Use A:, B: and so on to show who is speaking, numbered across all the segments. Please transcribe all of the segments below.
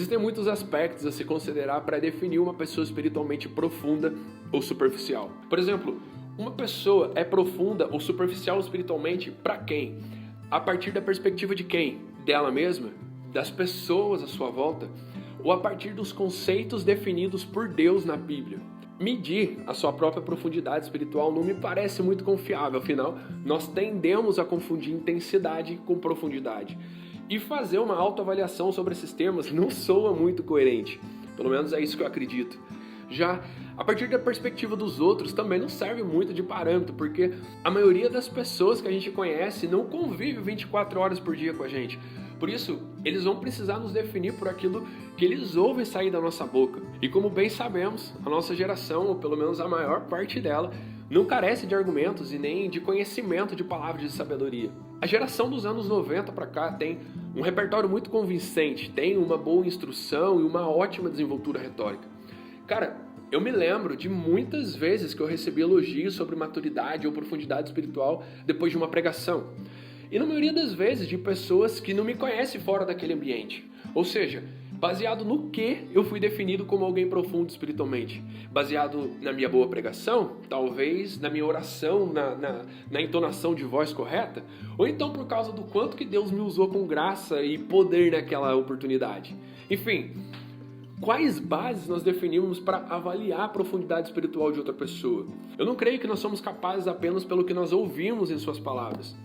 A: Existem muitos aspectos a se considerar para definir uma pessoa espiritualmente profunda ou superficial. Por exemplo, uma pessoa é profunda ou superficial espiritualmente para quem? A partir da perspectiva de quem? Dela mesma? Das pessoas à sua volta? Ou a partir dos conceitos definidos por Deus na Bíblia? Medir a sua própria profundidade espiritual não me parece muito confiável, afinal, nós tendemos a confundir intensidade com profundidade. E fazer uma autoavaliação sobre esses temas não soa muito coerente, pelo menos é isso que eu acredito. Já a partir da perspectiva dos outros também não serve muito de parâmetro, porque a maioria das pessoas que a gente conhece não convive 24 horas por dia com a gente. Por isso, eles vão precisar nos definir por aquilo que eles ouvem sair da nossa boca. E como bem sabemos, a nossa geração, ou pelo menos a maior parte dela, não carece de argumentos e nem de conhecimento de palavras de sabedoria. A geração dos anos 90 para cá tem um repertório muito convincente, tem uma boa instrução e uma ótima desenvoltura retórica. Cara, eu me lembro de muitas vezes que eu recebi elogios sobre maturidade ou profundidade espiritual depois de uma pregação. E na maioria das vezes de pessoas que não me conhecem fora daquele ambiente. Ou seja, baseado no que eu fui definido como alguém profundo espiritualmente? Baseado na minha boa pregação? Talvez na minha oração, na entonação de voz correta? Ou então por causa do quanto que Deus me usou com graça e poder naquela oportunidade? Enfim, quais bases nós definimos para avaliar a profundidade espiritual de outra pessoa? Eu não creio que nós somos capazes apenas pelo que nós ouvimos em suas palavras.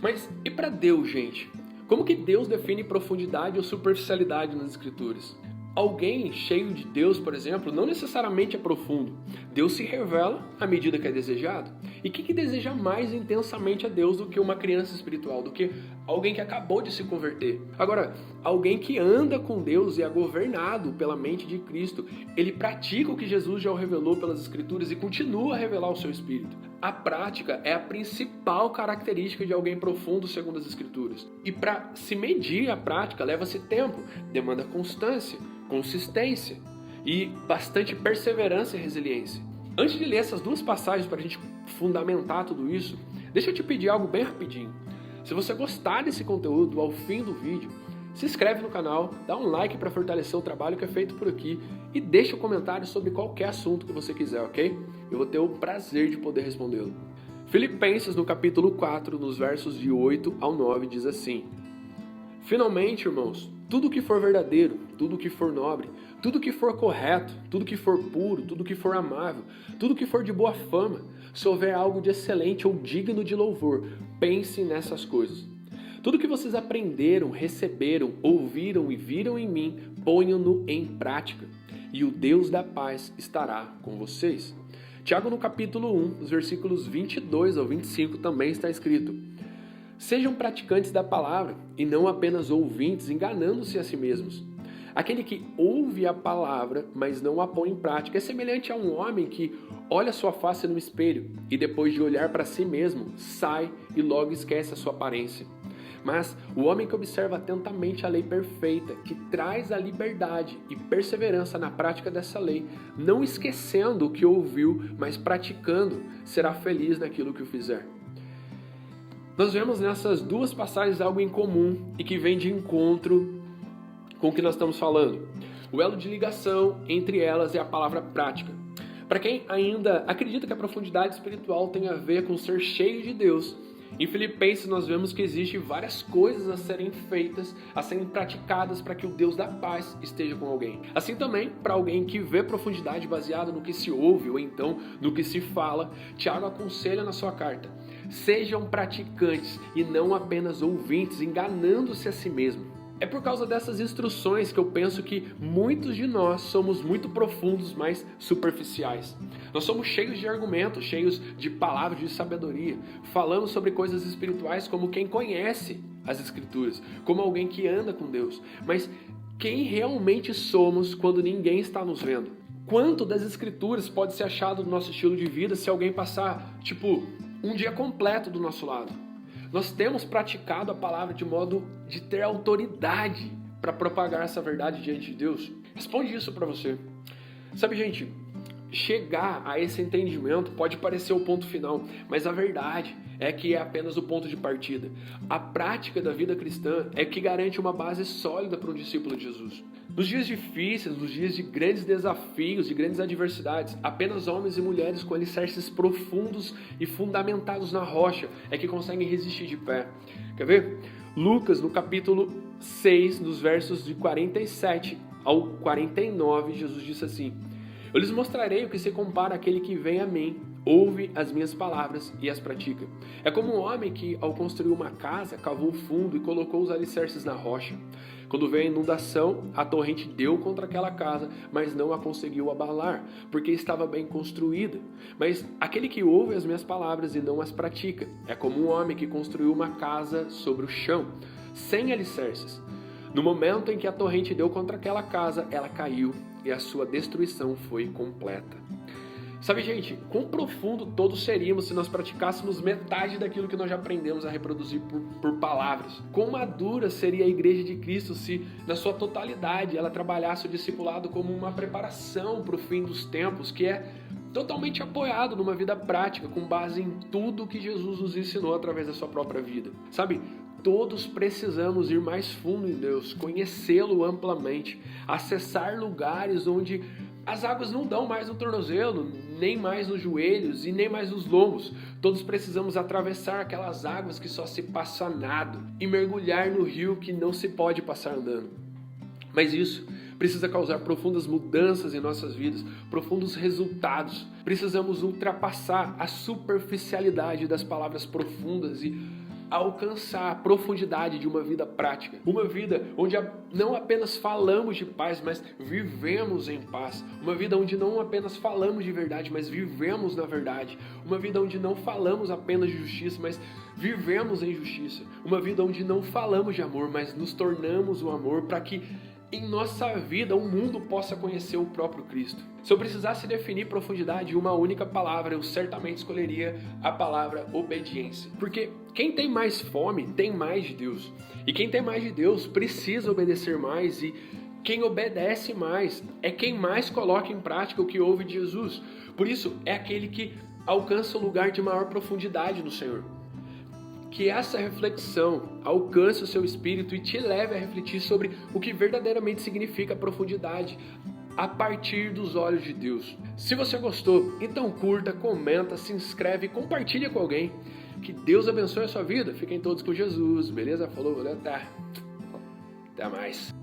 A: Mas e para Deus, gente? Como que Deus define profundidade ou superficialidade nas Escrituras? Alguém cheio de Deus, por exemplo, não necessariamente é profundo. Deus se revela à medida que é desejado. E quem que deseja mais intensamente a Deus do que uma criança espiritual, do que alguém que acabou de se converter? Agora, alguém que anda com Deus e é governado pela mente de Cristo, ele pratica o que Jesus já o revelou pelas Escrituras e continua a revelar o seu Espírito. A prática é a principal característica de alguém profundo segundo as Escrituras. E para se medir a prática leva-se tempo, demanda constância, consistência e bastante perseverança e resiliência. Antes de ler essas duas passagens para a gente fundamentar tudo isso, deixa eu te pedir algo bem rapidinho. Se você gostar desse conteúdo ao fim do vídeo, se inscreve no canal, dá um like para fortalecer o trabalho que é feito por aqui e deixa um comentário sobre qualquer assunto que você quiser, ok? Eu vou ter o prazer de poder respondê-lo. Filipenses, no capítulo 4, nos versos de 8 ao 9, diz assim: Finalmente, irmãos, tudo que for verdadeiro, tudo que for nobre, tudo que for correto, tudo que for puro, tudo que for amável, tudo que for de boa fama, se houver algo de excelente ou digno de louvor, pense nessas coisas. Tudo que vocês aprenderam, receberam, ouviram e viram em mim, ponham-no em prática, e o Deus da paz estará com vocês. Tiago, no capítulo 1, os versículos 22 ao 25, também está escrito: Sejam praticantes da palavra e não apenas ouvintes, enganando-se a si mesmos. Aquele que ouve a palavra, mas não a põe em prática, é semelhante a um homem que olha sua face no espelho e depois de olhar para si mesmo, sai e logo esquece a sua aparência. Mas o homem que observa atentamente a lei perfeita, que traz a liberdade e perseverança na prática dessa lei, não esquecendo o que ouviu, mas praticando, será feliz naquilo que o fizer. Nós vemos nessas duas passagens algo em comum e que vem de encontro com o que nós estamos falando. O elo de ligação entre elas é a palavra prática. Para quem ainda acredita que a profundidade espiritual tem a ver com ser cheio de Deus, em Filipenses nós vemos que existem várias coisas a serem feitas, a serem praticadas para que o Deus da paz esteja com alguém. Assim também, para alguém que vê profundidade baseada no que se ouve ou então no que se fala, Tiago aconselha na sua carta: sejam praticantes e não apenas ouvintes, enganando-se a si mesmo. É por causa dessas instruções que eu penso que muitos de nós somos muito profundos, mas superficiais. Nós somos cheios de argumentos, cheios de palavras de sabedoria. Falamos sobre coisas espirituais como quem conhece as Escrituras, como alguém que anda com Deus. Mas quem realmente somos quando ninguém está nos vendo? Quanto das Escrituras pode ser achado no nosso estilo de vida se alguém passar, um dia completo do nosso lado? Nós temos praticado a palavra de modo de ter autoridade para propagar essa verdade diante de Deus? Responde isso para você. Sabe, gente, chegar a esse entendimento pode parecer o ponto final, mas a verdade é que é apenas o ponto de partida. A prática da vida cristã é que garante uma base sólida para um discípulo de Jesus. Nos dias difíceis, nos dias de grandes desafios, de grandes adversidades, apenas homens e mulheres com alicerces profundos e fundamentados na rocha é que conseguem resistir de pé. Quer ver? Lucas, no capítulo 6, nos versos de 47 ao 49, Jesus disse assim: eu lhes mostrarei o que se compara àquele que vem a mim, ouve as minhas palavras e as pratica. É como um homem que, ao construir uma casa, cavou fundo e colocou os alicerces na rocha. Quando veio a inundação, a torrente deu contra aquela casa, mas não a conseguiu abalar, porque estava bem construída. Mas aquele que ouve as minhas palavras e não as pratica, é como um homem que construiu uma casa sobre o chão, sem alicerces. No momento em que a torrente deu contra aquela casa, ela caiu e a sua destruição foi completa. Sabe, gente, quão profundo todos seríamos se nós praticássemos metade daquilo que nós já aprendemos a reproduzir por palavras? Quão madura seria a Igreja de Cristo se, na sua totalidade, ela trabalhasse o discipulado como uma preparação para o fim dos tempos, que é totalmente apoiado numa vida prática, com base em tudo que Jesus nos ensinou através da sua própria vida. Sabe, todos precisamos ir mais fundo em Deus, conhecê-lo amplamente, acessar lugares onde as águas não dão mais no tornozelo, nem mais nos joelhos e nem mais nos lombos. Todos precisamos atravessar aquelas águas que só se passa nado e mergulhar no rio que não se pode passar andando. Mas isso precisa causar profundas mudanças em nossas vidas, profundos resultados. Precisamos ultrapassar a superficialidade das palavras profundas e alcançar a profundidade de uma vida prática. Uma vida onde não apenas falamos de paz, mas vivemos em paz. Uma vida onde não apenas falamos de verdade, mas vivemos na verdade. Uma vida onde não falamos apenas de justiça, mas vivemos em justiça. Uma vida onde não falamos de amor, mas nos tornamos o amor para que em nossa vida o mundo possa conhecer o próprio Cristo. Se eu precisasse definir profundidade em uma única palavra, eu certamente escolheria a palavra obediência. Porque quem tem mais fome tem mais de Deus. E quem tem mais de Deus precisa obedecer mais, e quem obedece mais é quem mais coloca em prática o que ouve de Jesus. Por isso, é aquele que alcança o lugar de maior profundidade no Senhor. Que essa reflexão alcance o seu espírito e te leve a refletir sobre o que verdadeiramente significa profundidade a partir dos olhos de Deus. Se você gostou, então curta, comenta, se inscreve e compartilha com alguém. Que Deus abençoe a sua vida. Fiquem todos com Jesus, beleza? Falou, valeu, até mais.